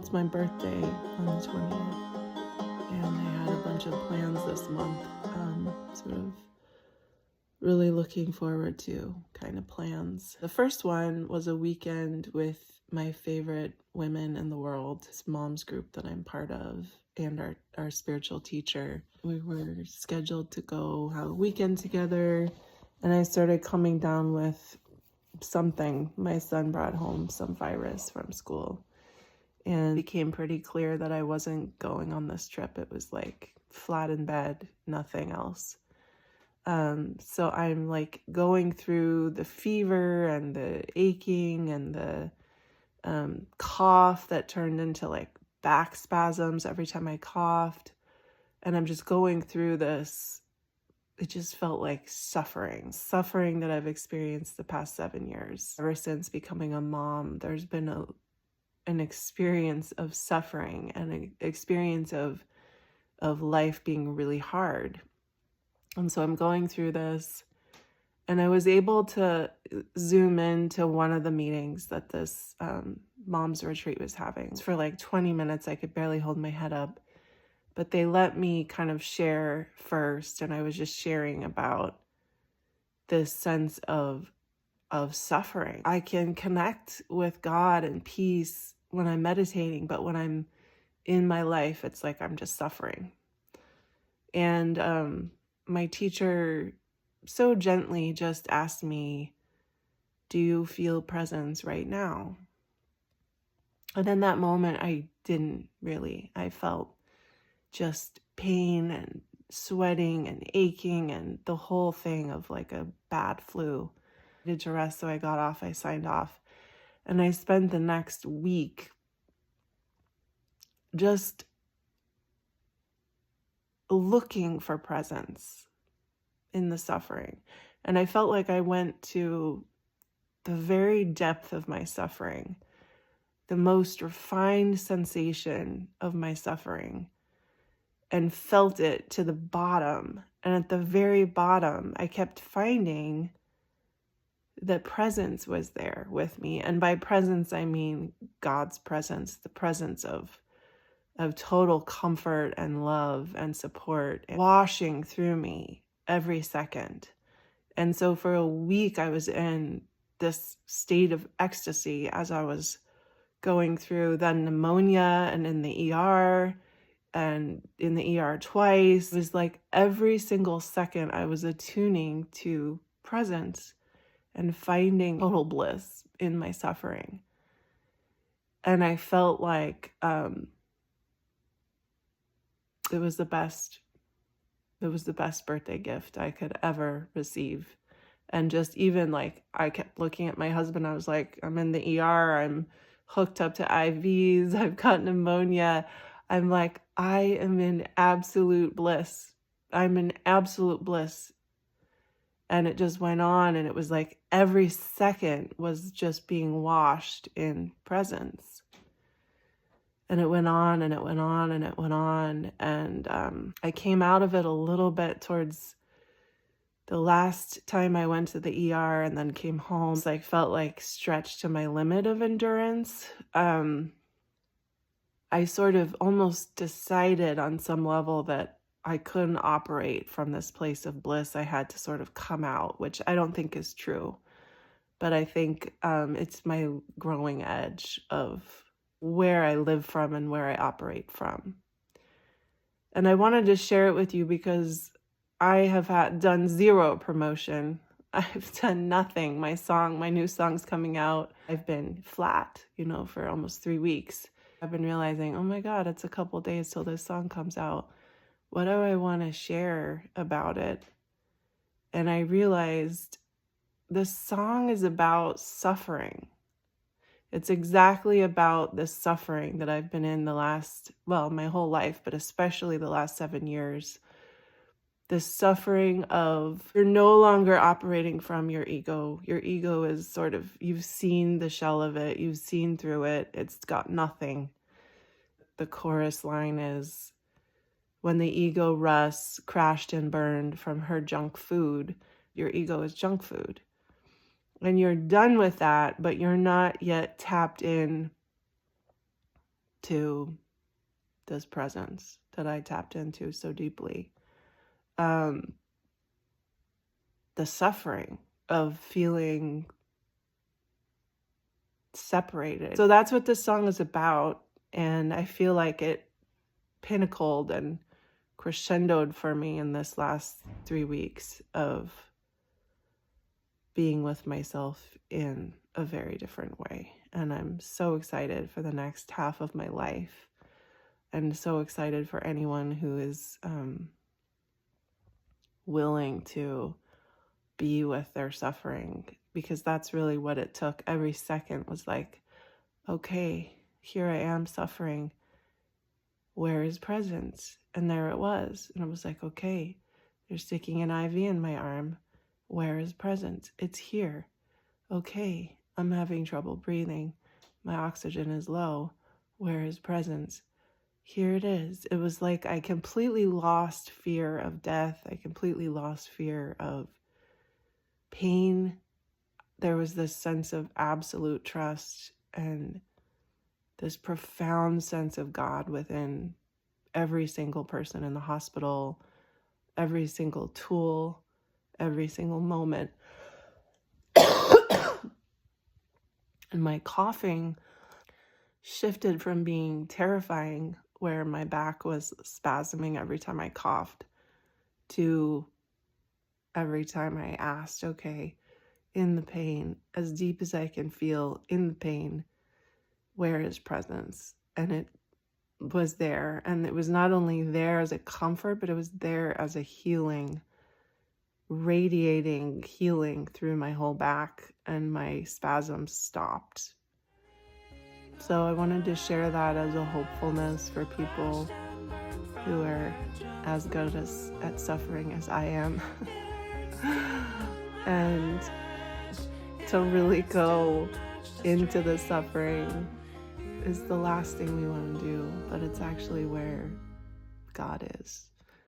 It's my birthday on the 20th, and I had a bunch of plans this month, sort of really looking forward to kind of plans. The first one was a weekend with my favorite women in the world, this mom's group that I'm part of, and our spiritual teacher. We were scheduled to go have a weekend together, and I started coming down with something. My son brought home some virus from school, and it became pretty clear that I wasn't going on this trip. It was like flat in bed, nothing else. So I'm like going through the fever and the aching and the cough that turned into like back spasms every time I coughed. And I'm just going through this. It just felt like suffering that I've experienced the past 7 years. Ever since becoming a mom, there's been an experience of suffering and an experience of life being really hard. And so I'm going through this, and I was able to zoom into one of the meetings that this mom's retreat was having. For like 20 minutes, I could barely hold my head up, but they let me kind of share first, and I was just sharing about this sense of suffering. I can connect with God and peace when I'm meditating, but when I'm in my life, it's like I'm just suffering. And my teacher so gently just asked me, "Do you feel presence right now?" And in that moment, I didn't really. I felt just pain and sweating and aching and the whole thing of like a bad flu. I needed to rest, so I got off, I signed off. And I spent the next week just looking for presence in the suffering. And I felt like I went to the very depth of my suffering, the most refined sensation of my suffering, and felt it to the bottom. And at the very bottom, I kept finding that presence was there with me. And by presence, I mean God's presence, the presence of total comfort and love and support, and washing through me every second. And so for a week, I was in this state of ecstasy as I was going through then pneumonia and in the ER and in the ER twice. It was like every single second I was attuning to presence and finding total bliss in my suffering. And I felt like it was the best birthday gift I could ever receive. And just even like, I kept looking at my husband. I was like, I'm in the ER. I'm hooked up to IVs. I've got pneumonia. I'm like, I am in absolute bliss. I'm in absolute bliss. And it just went on. And it was like every second was just being washed in presence. And it went on and it went on and it went on. And I came out of it a little bit towards the last time I went to the ER and then came home. So I felt like stretched to my limit of endurance. I sort of almost decided on some level that I couldn't operate from this place of bliss. I had to sort of come out, which I don't think is true. But I think it's my growing edge of where I live from and where I operate from. And I wanted to share it with you because I have done zero promotion. I've done nothing. My new song's coming out. I've been flat, for almost 3 weeks. I've been realizing, oh my God, it's a couple days till this song comes out. What do I want to share about it? And I realized this song is about suffering. It's exactly about this suffering that I've been in my whole life, but especially the last 7 years. This suffering of you're no longer operating from your ego. Your ego is sort of, you've seen the shell of it. You've seen through it. It's got nothing. The chorus line is, when the ego rusts, crashed and burned from her junk food, your ego is junk food. And you're done with that, but you're not yet tapped in to this presence that I tapped into so deeply. The suffering of feeling separated. So that's what this song is about. And I feel like it pinnacled and crescendoed for me in this last 3 weeks of being with myself in a very different way. And I'm so excited for the next half of my life. I'm so excited for anyone who is willing to be with their suffering, because that's really what it took. Every second was like, okay, here I am suffering. Where is presence? And there it was. And I was like, okay, they're sticking an IV in my arm. Where is presence? It's here. Okay, I'm having trouble breathing. My oxygen is low. Where is presence? Here it is. It was like I completely lost fear of death. I completely lost fear of pain. There was this sense of absolute trust and this profound sense of God within every single person in the hospital, every single tool, every single moment. And my coughing shifted from being terrifying, where my back was spasming every time I coughed, to every time I asked, okay, in the pain, as deep as I can feel in the pain, where is presence? And it was there. And it was not only there as a comfort, but it was there as a healing, radiating healing through my whole back, and my spasms stopped. So I wanted to share that as a hopefulness for people who are as good at suffering as I am. And to really go into the suffering is the last thing we want to do, but it's actually where God is.